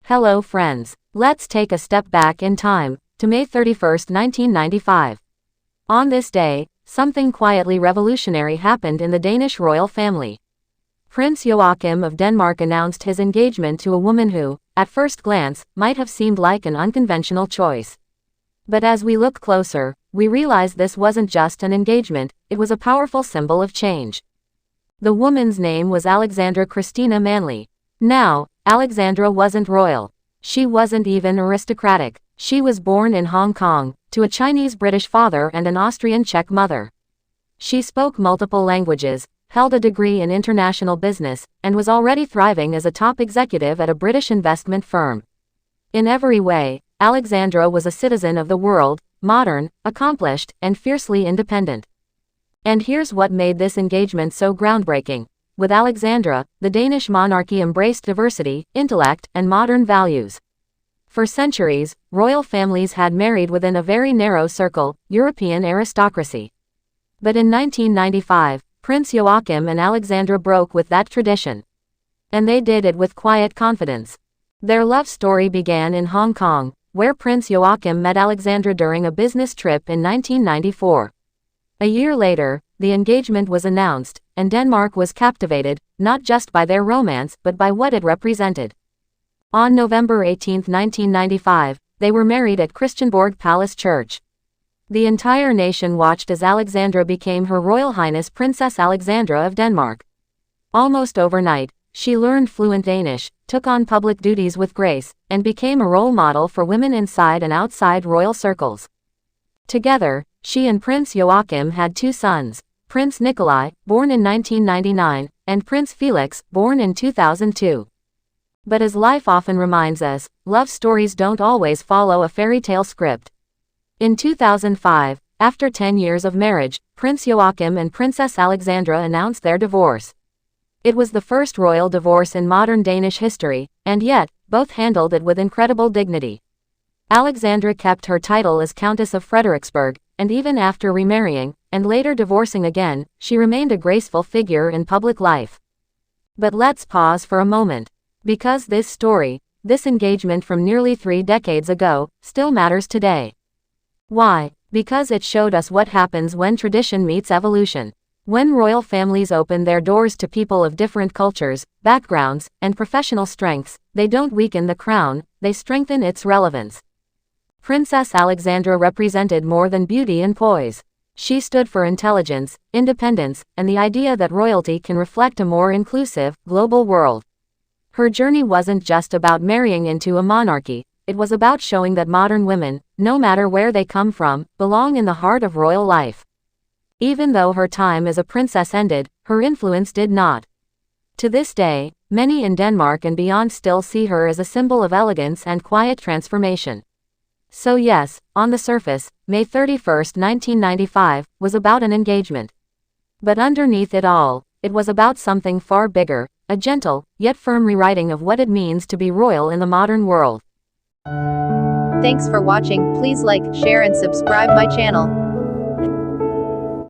Hello friends. Let's take a step back in time, to May 31, 1995. On this day, something quietly revolutionary happened in the Danish royal family. Prince Joachim of Denmark announced his engagement to a woman who, at first glance, might have seemed like an unconventional choice. But as we look closer, we realize this wasn't just an engagement, it was a powerful symbol of change. The woman's name was Alexandra Christina Manley. Now, Alexandra wasn't royal. She wasn't even aristocratic. She was born in Hong Kong, to a Chinese-British father and an Austrian-Czech mother. She spoke multiple languages, held a degree in international business, and was already thriving as a top executive at a British investment firm. In every way, Alexandra was a citizen of the world, modern, accomplished, and fiercely independent. And here's what made this engagement so groundbreaking. With Alexandra, the Danish monarchy embraced diversity, intellect, and modern values. For centuries, royal families had married within a very narrow circle, European aristocracy. But in 1995, Prince Joachim and Alexandra broke with that tradition. And they did it with quiet confidence. Their love story began in Hong Kong, where Prince Joachim met Alexandra during a business trip in 1994. A year later, the engagement was announced, and Denmark was captivated, not just by their romance but by what it represented. On November 18, 1995, they were married at Christiansborg Palace Church. The entire nation watched as Alexandra became Her Royal Highness Princess Alexandra of Denmark. Almost overnight, she learned fluent Danish, took on public duties with grace, and became a role model for women inside and outside royal circles. Together, she and Prince Joachim had two sons, Prince Nikolai, born in 1999, and Prince Felix, born in 2002. But as life often reminds us, love stories don't always follow a fairy tale script. In 2005, after 10 years of marriage, Prince Joachim and Princess Alexandra announced their divorce. It was the first royal divorce in modern Danish history, and yet, both handled it with incredible dignity. Alexandra kept her title as Countess of Frederiksberg, and even after remarrying, and later divorcing again, she remained a graceful figure in public life. But let's pause for a moment. Because this story, this engagement from nearly 3 decades ago, still matters today. Why? Because it showed us what happens when tradition meets evolution. When royal families open their doors to people of different cultures, backgrounds, and professional strengths, they don't weaken the crown, they strengthen its relevance. Princess Alexandra represented more than beauty and poise. She stood for intelligence, independence, and the idea that royalty can reflect a more inclusive, global world. Her journey wasn't just about marrying into a monarchy, it was about showing that modern women, no matter where they come from, belong in the heart of royal life. Even though her time as a princess ended, her influence did not. To this day, many in Denmark and beyond still see her as a symbol of elegance and quiet transformation. So yes, on the surface, May 31, 1995, was about an engagement. But underneath it all, it was about something far bigger, a gentle, yet firm rewriting of what it means to be royal in the modern world. Thanks for watching. Please like, share and subscribe my channel.